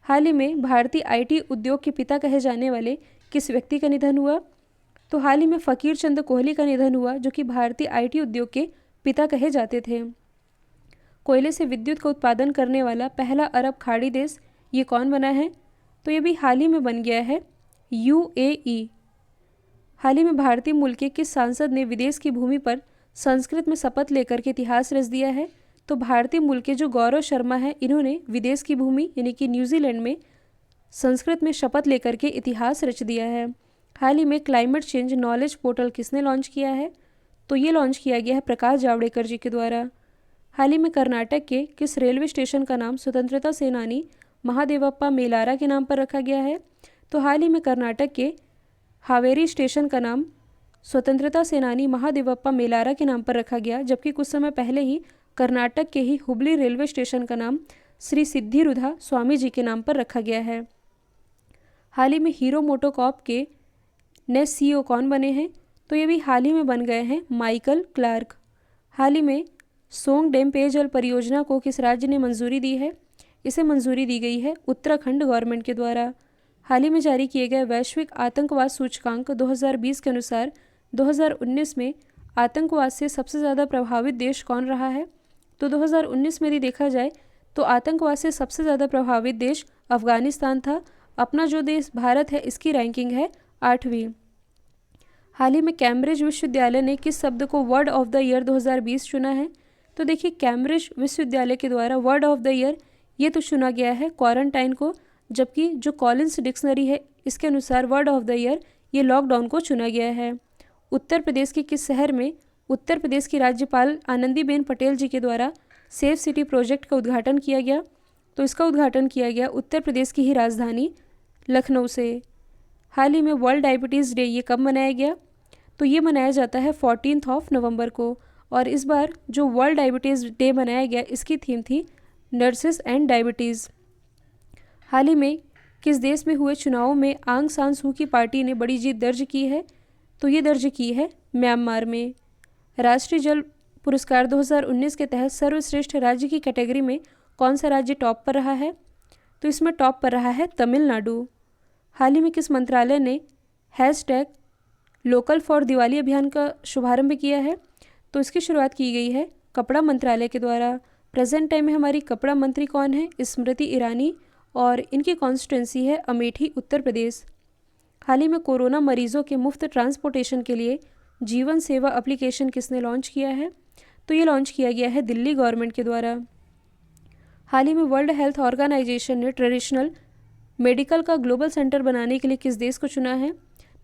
हाल ही में भारतीय IT उद्योग के पिता कहे जाने वाले किस व्यक्ति का निधन हुआ? तो हाल ही में फ़कीर चंद कोहली का निधन हुआ, जो कि भारतीय IT उद्योग के पिता कहे जाते थे। कोयले से विद्युत का उत्पादन करने वाला पहला अरब खाड़ी देश ये कौन बना है? तो ये भी हाल ही में बन गया है UAE। हाल ही में भारतीय मूल के किस सांसद ने विदेश की भूमि पर संस्कृत में शपथ लेकर के इतिहास रच दिया है? तो भारतीय मूल के जो गौरव शर्मा है, इन्होंने विदेश की भूमि यानी कि न्यूजीलैंड में संस्कृत में शपथ लेकर के इतिहास रच दिया है। हाल ही में क्लाइमेट चेंज नॉलेज पोर्टल किसने लॉन्च किया है? तो ये लॉन्च किया गया है प्रकाश जावड़ेकर जी के द्वारा। हाल ही में कर्नाटक के किस रेलवे स्टेशन का नाम स्वतंत्रता सेनानी महादेवप्पा मेलारा के नाम पर रखा गया है? तो हाल ही में कर्नाटक के हावेरी स्टेशन का नाम स्वतंत्रता सेनानी महादेवप्पा मेलारा के नाम पर रखा गया, जबकि कुछ समय पहले ही कर्नाटक के ही हुबली रेलवे स्टेशन का नाम श्री सिद्धिरुधा स्वामी जी के नाम पर रखा गया है। हाल ही में हीरो मोटोकॉर्प के नए CEO कौन बने हैं? तो ये भी हाल ही में बन गए हैं माइकल क्लार्क। हाल ही में सोंग डैम पेयजल परियोजना को किस राज्य ने मंजूरी दी है? इसे मंजूरी दी गई है उत्तराखंड गवर्नमेंट के द्वारा। हाल ही में जारी किए गए वैश्विक आतंकवाद सूचकांक 2020 के अनुसार 2019 में आतंकवाद से सबसे ज़्यादा प्रभावित देश कौन रहा है? तो 2019 में यदि देखा जाए तो आतंकवाद से सबसे ज़्यादा प्रभावित देश अफगानिस्तान था। अपना जो देश भारत है इसकी रैंकिंग है 8वीं। हाल ही में कैम्ब्रिज विश्वविद्यालय ने किस शब्द को वर्ड ऑफ द ईयर 2020 चुना है? तो देखिए, कैम्ब्रिज विश्वविद्यालय के द्वारा वर्ड ऑफ द ईयर ये तो चुना गया है क्वारंटाइन को, जबकि जो कॉलिंस डिक्शनरी है इसके अनुसार वर्ड ऑफ द ईयर ये लॉकडाउन को चुना गया है। उत्तर प्रदेश के किस शहर में उत्तर प्रदेश की राज्यपाल आनंदीबेन पटेल जी के द्वारा सेफ सिटी प्रोजेक्ट का उद्घाटन किया गया? तो इसका उद्घाटन किया गया उत्तर प्रदेश की ही राजधानी लखनऊ से। हाल ही में वर्ल्ड डायबिटीज़ डे ये कब मनाया गया? तो ये मनाया जाता है 14 नवंबर को। और इस बार जो वर्ल्ड डायबिटीज़ डे मनाया गया इसकी थीम थी नर्सेस एंड डायबिटीज़। हाल ही में किस देश में हुए चुनावों में आंग सान सू की पार्टी ने बड़ी जीत दर्ज की है? तो ये दर्ज की है म्यांमार में। राष्ट्रीय जल पुरस्कार 2019 के तहत सर्वश्रेष्ठ राज्य की कैटेगरी में कौन सा राज्य टॉप पर रहा है? तो इसमें टॉप पर रहा है तमिलनाडु। हाल ही में किस मंत्रालय ने हैशटैग लोकल फॉर दिवाली अभियान का शुभारंभ किया है? तो इसकी शुरुआत की गई है कपड़ा मंत्रालय के द्वारा। प्रेजेंट टाइम में हमारी कपड़ा मंत्री कौन है? स्मृति ईरानी, और इनकी कॉन्स्टिट्यूंसी है अमेठी, उत्तर प्रदेश। हाल ही में कोरोना मरीजों के मुफ्त ट्रांसपोर्टेशन के लिए जीवन सेवा एप्लीकेशन किसने लॉन्च किया है? तो ये लॉन्च किया गया है दिल्ली गवर्नमेंट के द्वारा। हाल ही में वर्ल्ड हेल्थ ऑर्गेनाइजेशन ने ट्रेडिशनल मेडिकल का ग्लोबल सेंटर बनाने के लिए किस देश को चुना है?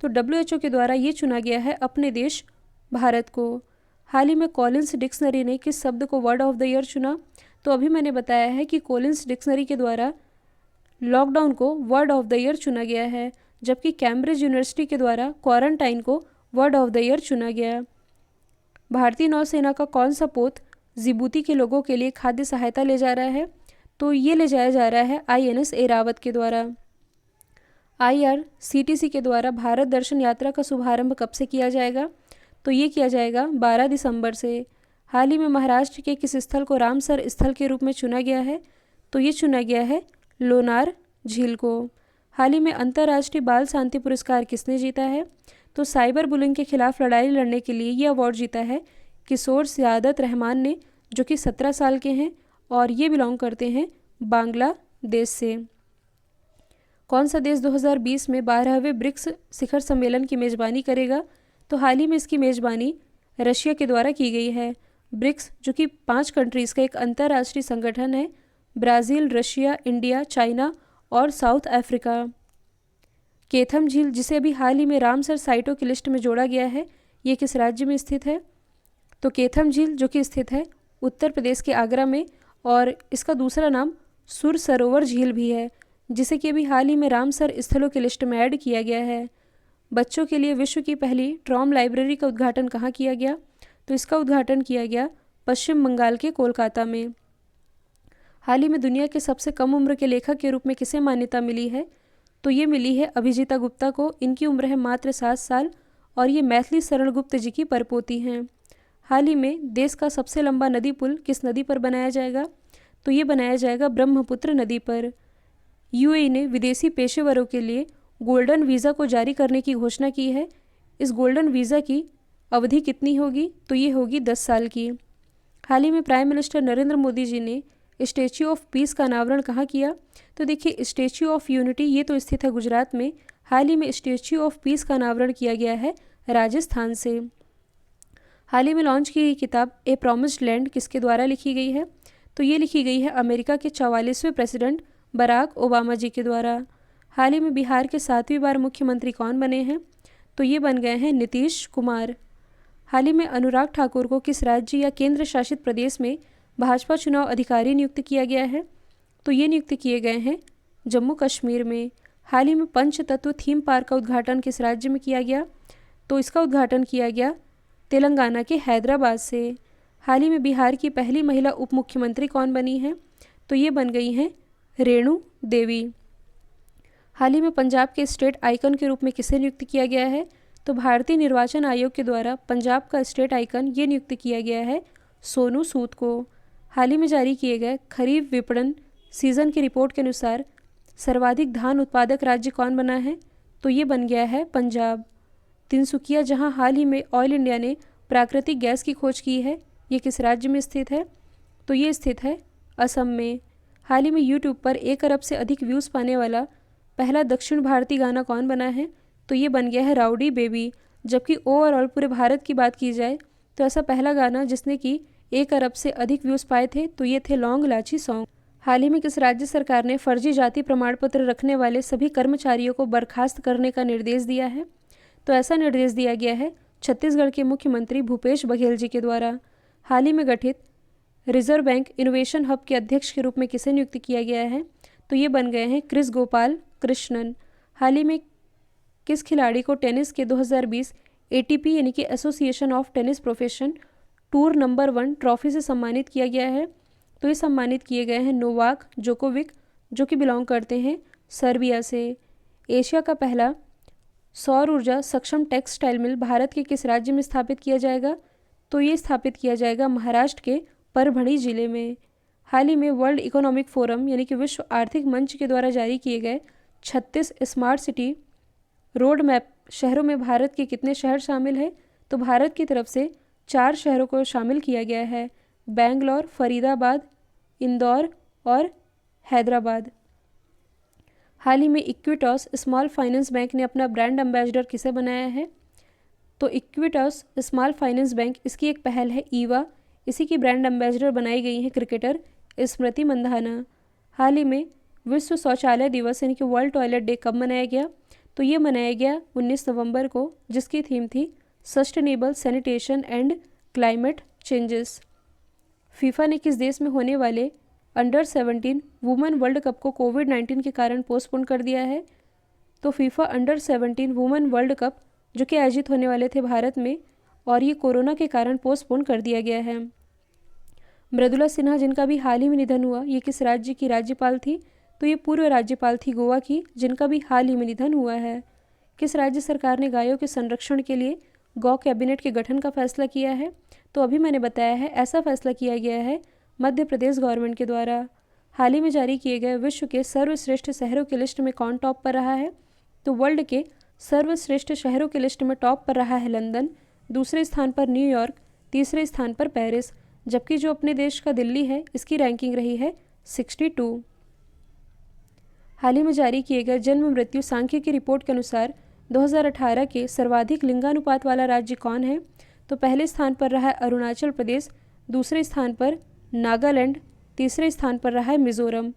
तो WHO के द्वारा ये चुना गया है अपने देश भारत को। हाल ही में कॉलिंस डिक्शनरी ने किस शब्द को वर्ड ऑफ द ईयर चुना? तो अभी मैंने बताया है कि कॉलिंस डिक्शनरी के द्वारा लॉकडाउन को वर्ड ऑफ द ईयर चुना गया है, जबकि कैम्ब्रिज यूनिवर्सिटी के द्वारा क्वारंटाइन को वर्ड ऑफ द ईयर चुना गया। भारतीय नौसेना का कौन सा पोत जिबूती के लोगों के लिए खाद्य सहायता ले जा रहा है? तो ये ले जाया जा रहा है INS एरावत के द्वारा। IRCTC के द्वारा भारत दर्शन यात्रा का शुभारंभ कब से किया जाएगा? तो ये किया जाएगा 12 दिसंबर से। हाल ही में महाराष्ट्र के किस स्थल को रामसर स्थल के रूप में चुना गया है? तो ये चुना गया है लोनार झील को। हाल ही में अंतर्राष्ट्रीय बाल शांति पुरस्कार किसने जीता है? तो साइबर बुलिंग के खिलाफ लड़ाई लड़ने के लिए ये अवार्ड जीता है किशोर सियादत रहमान ने, जो कि 17 साल के हैं और ये बिलोंग करते हैं बांग्लादेश से। कौन सा देश 2020 में 12वें ब्रिक्स शिखर सम्मेलन की मेज़बानी करेगा? तो हाल ही में इसकी मेज़बानी रशिया के द्वारा की गई है। ब्रिक्स जो कि 5 कंट्रीज़ का एक अंतर्राष्ट्रीय संगठन है, ब्राज़ील, रशिया, इंडिया, चाइना और साउथ अफ्रीका। केथम झील जिसे अभी हाल ही में रामसर साइटों की लिस्ट में जोड़ा गया है, ये किस राज्य में स्थित है? तो केथम झील जो कि स्थित है उत्तर प्रदेश के आगरा में, और इसका दूसरा नाम सुर सरोवर झील भी है, जिसे कि अभी हाल ही में रामसर स्थलों की लिस्ट में ऐड किया गया है। बच्चों के लिए विश्व की पहली ट्रॉम लाइब्रेरी का उद्घाटन कहाँ किया गया? तो इसका उद्घाटन किया गया पश्चिम बंगाल के कोलकाता में। हाल ही में दुनिया के सबसे कम उम्र के लेखक के रूप में किसे मान्यता मिली है? तो ये मिली है अभिजीता गुप्ता को। इनकी उम्र है मात्र 7 साल और ये मैथिली शरण गुप्त जी की परपोती हैं। हाल ही में देश का सबसे लंबा नदी पुल किस नदी पर बनाया जाएगा? तो ये बनाया जाएगा ब्रह्मपुत्र नदी पर। UAE ने विदेशी पेशेवरों के लिए गोल्डन वीज़ा को जारी करने की घोषणा की है। इस गोल्डन वीज़ा की अवधि कितनी होगी? तो ये होगी 10 साल की। हाल ही में प्राइम मिनिस्टर नरेंद्र मोदी जी ने स्टैच्यू ऑफ पीस का अनावरण कहाँ किया? तो देखिए, स्टैच्यू ऑफ यूनिटी ये तो स्थित है गुजरात में। हाल ही में स्टैच्यू ऑफ पीस का अनावरण किया गया है राजस्थान से। हाल ही में लॉन्च की गई किताब ए प्रॉमिस्ड लैंड किसके द्वारा लिखी गई है? तो ये लिखी गई है अमेरिका के 44वें प्रेसिडेंट बराक ओबामा जी के द्वारा। हाल ही में बिहार के 7वीं बार मुख्यमंत्री कौन बने हैं? तो ये बन गए हैं नीतीश कुमार। हाल ही में अनुराग ठाकुर को किस राज्य या केंद्र शासित प्रदेश में भाजपा चुनाव अधिकारी नियुक्त किया गया है? तो ये नियुक्त किए गए हैं जम्मू कश्मीर में। हाल ही में पंचतत्व थीम पार्क का उद्घाटन किस राज्य में किया गया? तो इसका उद्घाटन किया गया तेलंगाना के हैदराबाद से। हाल ही में बिहार की पहली महिला उप मुख्यमंत्री कौन बनी है? तो ये बन गई हैं रेणु देवी। हाल ही में पंजाब के स्टेट आइकन के रूप में किसे नियुक्त किया गया है? तो भारतीय निर्वाचन आयोग के द्वारा पंजाब का स्टेट आइकन ये नियुक्त किया गया है सोनू सूद को। हाल ही में जारी किए गए खरीफ विपणन सीजन की रिपोर्ट के अनुसार सर्वाधिक धान उत्पादक राज्य कौन बना है? तो ये बन गया है पंजाब। तिनसुकिया जहां हाल ही में ऑयल इंडिया ने प्राकृतिक गैस की खोज की है, ये किस राज्य में स्थित है? तो ये स्थित है असम में। हाल ही में यूट्यूब पर 1 अरब से अधिक व्यूज़ पाने वाला पहला दक्षिण भारतीय गाना कौन बना है? तो ये बन गया है राउडी बेबी। जबकि ओवरऑल पूरे भारत की बात की जाए तो ऐसा पहला गाना जिसने कि 1 अरब से अधिक व्यूज़ पाए थे तो ये थे लौंग लाची सॉन्ग। हाल ही में किस राज्य सरकार ने फर्जी जाति प्रमाण पत्र रखने वाले सभी कर्मचारियों को बर्खास्त करने का निर्देश दिया है? तो ऐसा निर्देश दिया गया है छत्तीसगढ़ के मुख्यमंत्री भूपेश बघेल जी के द्वारा। हाल ही में गठित रिजर्व बैंक इनोवेशन हब के अध्यक्ष के रूप में किसे नियुक्त किया गया है? तो ये बन गए हैं क्रिस गोपाल कृष्णन। हाल ही में किस खिलाड़ी को टेनिस के 2020 एटीपी यानी कि association of tennis profession tour number 1 trophy से सम्मानित किया गया है? तो ये सम्मानित किए गए हैं नोवाक जोकोविक, जो कि बिलोंग करते हैं सर्बिया से। एशिया का पहला सौर ऊर्जा सक्षम टेक्सटाइल मिल भारत के किस राज्य में स्थापित किया जाएगा? तो ये स्थापित किया जाएगा महाराष्ट्र के परभणी जिले में। हाल ही में वर्ल्ड इकोनॉमिक फोरम यानी कि विश्व आर्थिक मंच के द्वारा जारी किए गए 36 स्मार्ट सिटी रोड मैप शहरों में भारत के कितने शहर शामिल हैं? तो भारत की तरफ से 4 शहरों को शामिल किया गया है, बेंगलोर, फरीदाबाद, इंदौर और हैदराबाद। हाल ही में इक्विटॉस स्मॉल फाइनेंस बैंक ने अपना ब्रांड एम्बेसडर किसे बनाया है? तो इक्विटॉस स्मॉल फाइनेंस बैंक इसकी एक पहल है ईवा, इसी की ब्रांड एम्बेसडर बनाई गई हैं क्रिकेटर स्मृति मंधाना। हाल ही में विश्व शौचालय दिवस यानी कि वर्ल्ड टॉयलेट डे कब मनाया गया? तो ये मनाया गया 19 नवंबर को, जिसकी थीम थी sustainable sanitation and climate changes. FIFA ने किस देश में होने वाले अंडर 17 वुमेन वर्ल्ड कप को कोविड-19 के कारण पोस्टपोन कर दिया है? तो FIFA under 17 women world cup जो कि आयोजित होने वाले थे भारत में, और ये कोरोना के कारण पोस्टपोन कर दिया गया है। मृदुला सिन्हा जिनका भी हाल ही में निधन हुआ, ये किस राज्य की राज्यपाल थी? तो ये पूर्व राज्यपाल थी गोवा की, जिनका भी हाल ही में निधन हुआ है। किस राज्य सरकार ने गायों के संरक्षण के लिए गौ कैबिनेट के गठन का फैसला किया है? तो अभी मैंने बताया है ऐसा फैसला किया गया है मध्य प्रदेश गवर्नमेंट के द्वारा। हाल ही में जारी किए गए विश्व के सर्वश्रेष्ठ शहरों की लिस्ट में कौन टॉप पर रहा है? तो वर्ल्ड के सर्वश्रेष्ठ शहरों की लिस्ट में टॉप पर रहा है लंदन, दूसरे स्थान पर न्यूयॉर्क, तीसरे स्थान पर पेरिस, जबकि जो अपने देश का दिल्ली है इसकी रैंकिंग रही है 62। हाल ही में जारी किए गए जन्म मृत्यु सांख्यिकी रिपोर्ट के अनुसार 2018 के सर्वाधिक लिंगानुपात वाला राज्य कौन है? तो पहले स्थान पर रहा है अरुणाचल प्रदेश, दूसरे स्थान पर नागालैंड, तीसरे स्थान पर रहा है मिजोरम,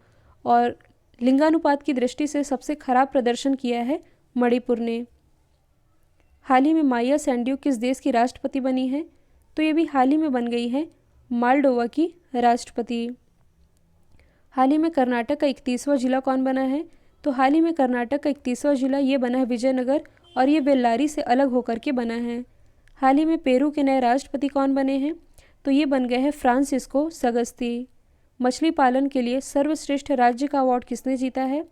और लिंगानुपात की दृष्टि से सबसे खराब प्रदर्शन किया है मणिपुर ने। हाल ही में माया सैंडियो किस देश की राष्ट्रपति बनी है? तो ये भी हाल ही में बन गई है मालडोवा की राष्ट्रपति। हाल ही में कर्नाटक का 31वां जिला कौन बना है? तो हाल ही में कर्नाटक का 31वां जिला ये बना है विजयनगर, और ये बेल्लारी से अलग होकर के बना है। हाल ही में पेरू के नए राष्ट्रपति कौन बने हैं? तो ये बन गए हैं फ्रांसिस्को सगस्ती। मछली पालन के लिए सर्वश्रेष्ठ राज्य का अवार्ड किसने जीता है?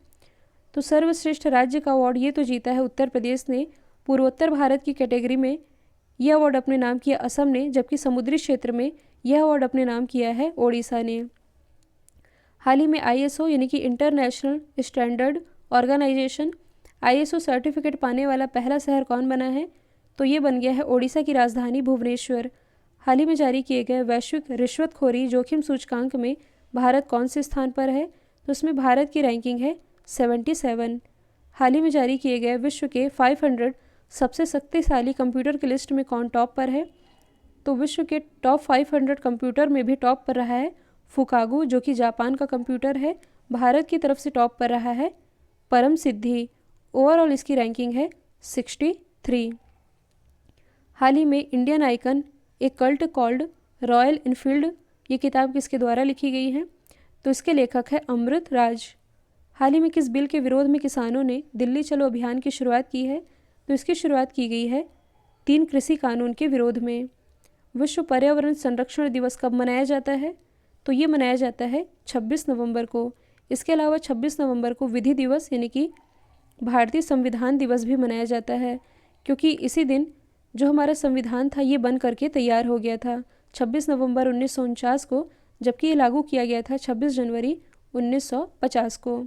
तो सर्वश्रेष्ठ राज्य का अवार्ड ये तो जीता है उत्तर प्रदेश ने। पूर्वोत्तर भारत की कैटेगरी में यह अवार्ड अपने नाम किया असम ने, जबकि समुद्री क्षेत्र में यह अवार्ड अपने नाम किया है ओडिशा ने। हाल ही में ISO यानी कि international standard organisation ISO certificate पाने वाला पहला शहर कौन बना है? तो ये बन गया है ओडिशा की राजधानी भुवनेश्वर। हाल ही में जारी किए गए वैश्विक रिश्वतखोरी जोखिम सूचकांक में भारत कौन से स्थान पर है? तो उसमें भारत की रैंकिंग है 77। हाल ही में जारी किए गए विश्व के 500 सबसे शक्तिशाली कंप्यूटर की लिस्ट में कौन टॉप पर है? तो विश्व के टॉप 500 कंप्यूटर में भी टॉप पर रहा है फुकागू, जो कि जापान का कंप्यूटर है। भारत की तरफ से टॉप पर रहा है परम सिद्धि। ओवरऑल इसकी रैंकिंग है 63। हाल ही में इंडियन आइकन ए कल्ट कॉल्ड रॉयल इनफील्ड, ये किताब किसके द्वारा लिखी गई है? तो इसके लेखक है अमृत राज। हाल ही में किस बिल के विरोध में किसानों ने दिल्ली चलो अभियान की शुरुआत की है? तो इसकी शुरुआत की गई है 3 कृषि कानून के विरोध में। विश्व पर्यावरण संरक्षण दिवस कब मनाया जाता है? तो ये मनाया जाता है 26 नवंबर को। इसके अलावा 26 नवंबर को विधि दिवस यानी कि भारतीय संविधान दिवस भी मनाया जाता है, क्योंकि इसी दिन जो हमारा संविधान था ये बन करके तैयार हो गया था 26 नवंबर 1949 को, जबकि ये लागू किया गया था 26 जनवरी 1950 को।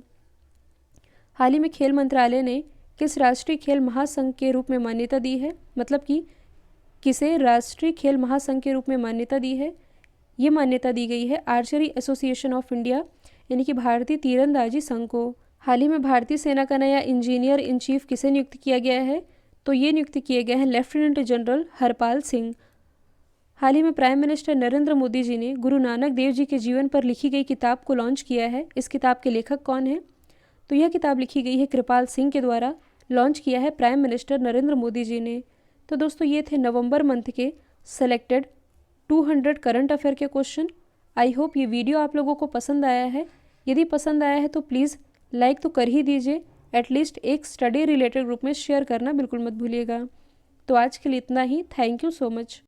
हाल ही में खेल मंत्रालय ने किस राष्ट्रीय खेल महासंघ के रूप में मान्यता दी है? मतलब कि किसे राष्ट्रीय खेल महासंघ के रूप में मान्यता दी है? ये मान्यता दी गई है आर्चरी एसोसिएशन ऑफ इंडिया यानी कि भारतीय तीरंदाजी संघ को। हाल ही में भारतीय सेना का नया इंजीनियर इन चीफ किसे नियुक्त किया गया है? तो ये नियुक्त किए गए हैं लेफ्टिनेंट जनरल हरपाल सिंह। हाल ही में प्राइम मिनिस्टर नरेंद्र मोदी जी ने गुरु नानक देव जी के जीवन पर लिखी गई किताब को लॉन्च किया है। इस किताब के लेखक कौन है? तो यह किताब लिखी गई है कृपाल सिंह के द्वारा, लॉन्च किया है प्राइम मिनिस्टर नरेंद्र मोदी जी ने। तो दोस्तों ये थे नवंबर मंथ के सेलेक्टेड 200 करंट अफेयर के क्वेश्चन। आई होप ये वीडियो आप लोगों को पसंद आया है। यदि पसंद आया है तो प्लीज़ लाइक तो कर ही दीजिए, एटलीस्ट एक स्टडी रिलेटेड ग्रुप में शेयर करना बिल्कुल मत भूलिएगा। तो आज के लिए इतना ही। Thank you so much.